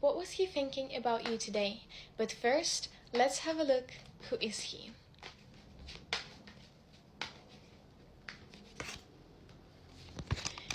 what was he thinking about you today? But first, let's have a look. Who is he?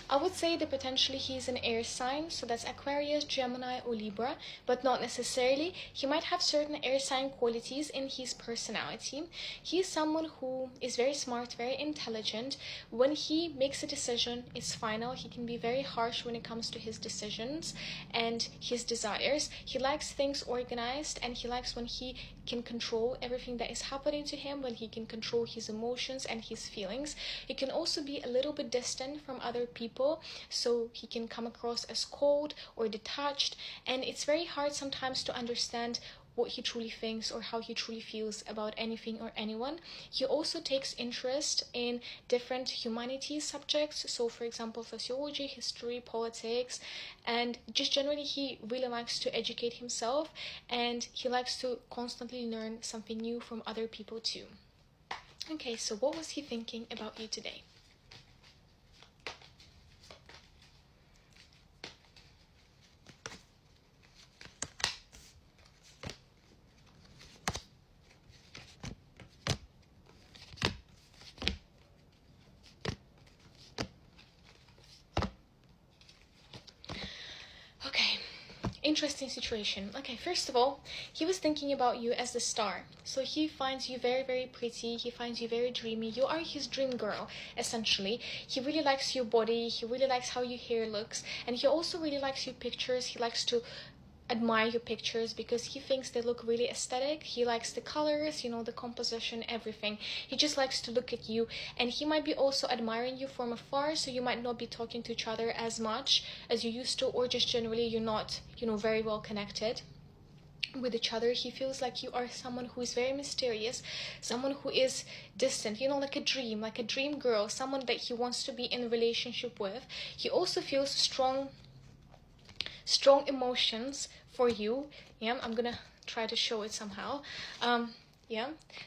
I would say that potentially he's an air sign, so that's Aquarius, Gemini, or Libra, but not necessarily. He might have certain air sign qualities in his personality. He's someone who is very smart, very intelligent. When he makes a decision, it's final. He can be very harsh when it comes to his decisions and his desires. He likes things organized, and he likes when he can control everything that is happening to him, when he can control his emotions and his feelings. He can also be a little bit distant from other people, so he can come across as cold or detached, and it's very hard sometimes to understand what he truly thinks or how he truly feels about anything or anyone. He also takes interest in different humanities subjects, so for example sociology, history, politics, and just generally he really likes to educate himself, and he likes to constantly learn something new from other people too. Okay, so what was he thinking about you today? Interesting situation. Okay, first of all, he was thinking about you as the star. So he finds you very, very pretty. He finds you very dreamy. You are his dream girl, essentially. He really likes your body. He really likes how your hair looks. And he also really likes your pictures. He likes to admire your pictures because he thinks they look really aesthetic. He likes the colors, the composition, everything. He just likes to look at you, and he might be also admiring you from afar, so you might not be talking to each other as much as you used to, or just generally you're not very well connected with each other. He feels like you are someone who is very mysterious, someone who is distant, like a dream girl, someone that he wants to be in a relationship with. He also feels strong emotions for you. I'm gonna try to show it somehow.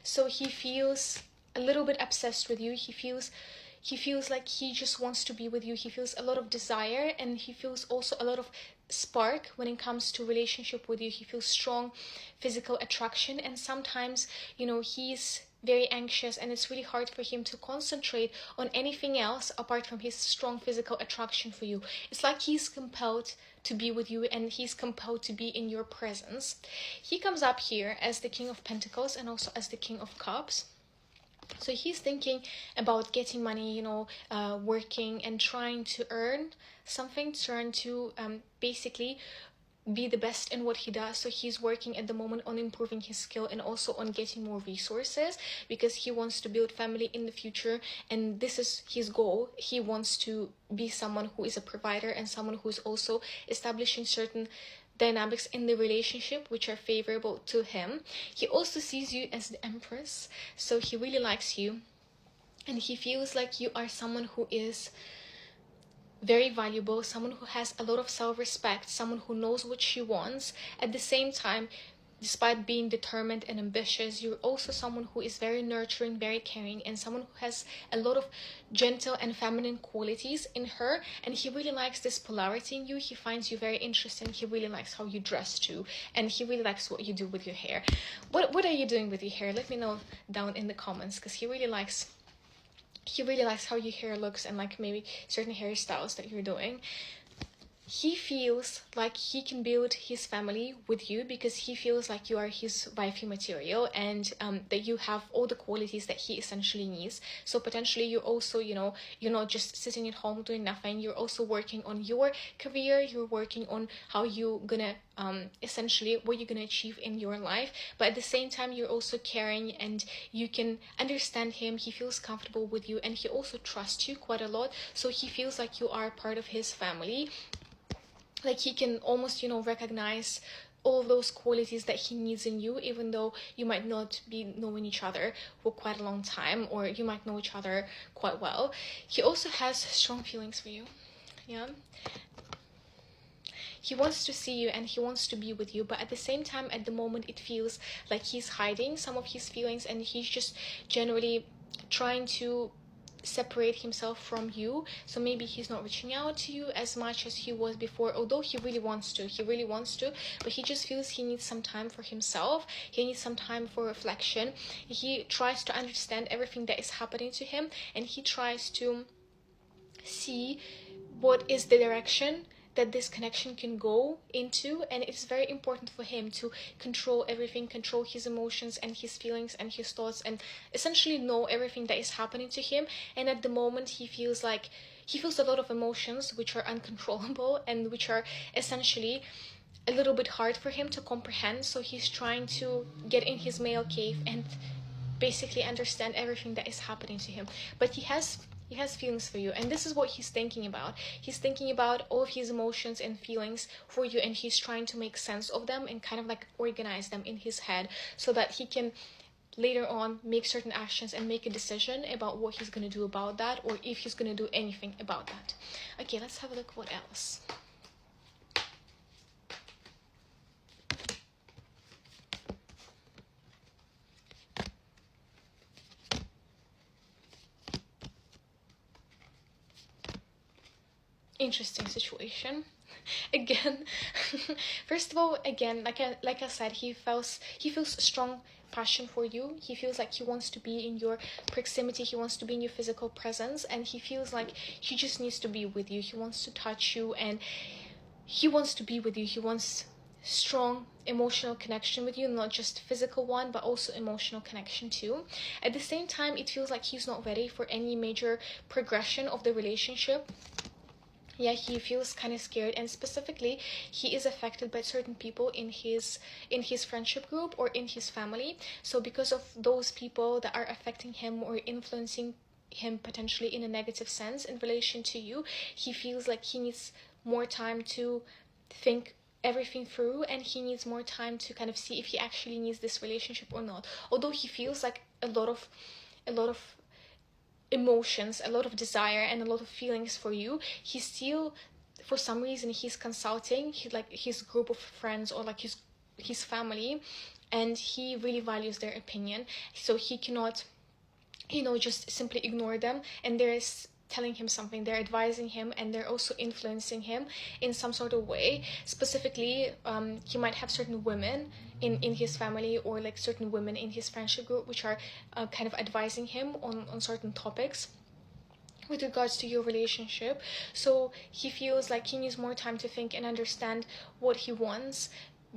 So he feels a little bit obsessed with you. He feels like he just wants to be with you. He feels a lot of desire, and he feels also a lot of spark when it comes to relationship with you. He feels strong physical attraction, and sometimes he's very anxious, and it's really hard for him to concentrate on anything else apart from his strong physical attraction for you. It's like he's compelled to be with you, and he's compelled to be in your presence. He comes up here as the King of Pentacles and also as the King of Cups. So he's thinking about getting money, working and trying to earn something, trying to basically be the best in what he does. So he's working at the moment on improving his skill and also on getting more resources, because he wants to build family in the future, and this is his goal. He wants to be someone who is a provider and someone who's also establishing certain dynamics in the relationship which are favorable to him. He also sees you as the Empress, so he really likes you, and he feels like you are someone who is very valuable, someone who has a lot of self-respect, someone who knows what she wants. At the same time, despite being determined and ambitious, you're also someone who is very nurturing, very caring, and someone who has a lot of gentle and feminine qualities in her. And he really likes this polarity in you. He finds you very interesting. He really likes how you dress too, and he really likes what you do with your hair. What are you doing with your hair? Let me know down in the comments, because he really likes how your hair looks, and like maybe certain hairstyles that you're doing. He feels like he can build his family with you because he feels like you are his wifey material, and that you have all the qualities that he essentially needs. So potentially you're also, you're not just sitting at home doing nothing. You're also working on your career. You're working on how you're gonna essentially what you're gonna achieve in your life. But at the same time, you're also caring, and you can understand him. He feels comfortable with you, and he also trusts you quite a lot. So he feels like you are part of his family. Like he can almost, recognize all of those qualities that he needs in you, even though you might not be knowing each other for quite a long time, or you might know each other quite well. He also has strong feelings for you. He wants to see you and he wants to be with you, but at the same time, at the moment, it feels like he's hiding some of his feelings, and he's just generally trying to separate himself from you. So maybe he's not reaching out to you as much as he was before, although he really wants to, but he just feels he needs some time for himself. He needs some time for reflection. He tries to understand everything that is happening to him, and he tries to see what is the direction that this connection can go into. And it's very important for him to control everything, control his emotions and his feelings and his thoughts, and essentially know everything that is happening to him. And at the moment he feels a lot of emotions which are uncontrollable and which are essentially a little bit hard for him to comprehend. So he's trying to get in his male cave and basically understand everything that is happening to him. But he has feelings for you, and this is what he's thinking about. He's thinking about all of his emotions and feelings for you, and he's trying to make sense of them and kind of like organize them in his head so that he can later on make certain actions and make a decision about what he's going to do about that, or if he's going to do anything about that. Okay, let's have a look what else. Interesting situation. Again, first of all, again, like I said, he feels strong passion for you. He feels like he wants to be in your proximity, he wants to be in your physical presence, and he feels like he just needs to be with you. He wants to touch you, and he wants to be with you. He wants strong emotional connection with you, not just physical one, but also emotional connection too. At the same time, it feels like he's not ready for any major progression of the relationship. Yeah, he feels kind of scared, and specifically he is affected by certain people in his friendship group or in his family. So because of those people that are affecting him or influencing him potentially in a negative sense in relation to you, he feels like he needs more time to think everything through, and he needs more time to kind of see if he actually needs this relationship or not. Although he feels like a lot of emotions, a lot of desire and a lot of feelings for you, he still, for some reason, he's consulting his group of friends or like his family, and he really values their opinion. So he cannot, just simply ignore them, and they're telling him something, they're advising him, and they're also influencing him in some sort of way. Specifically, he might have certain women in his family, or like certain women in his friendship group, which are kind of advising him on certain topics with regards to your relationship. So he feels like he needs more time to think and understand what he wants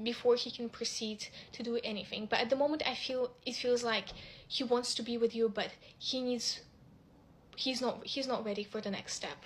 before he can proceed to do anything. But at the moment, it feels like he wants to be with you, but he's not ready for the next step.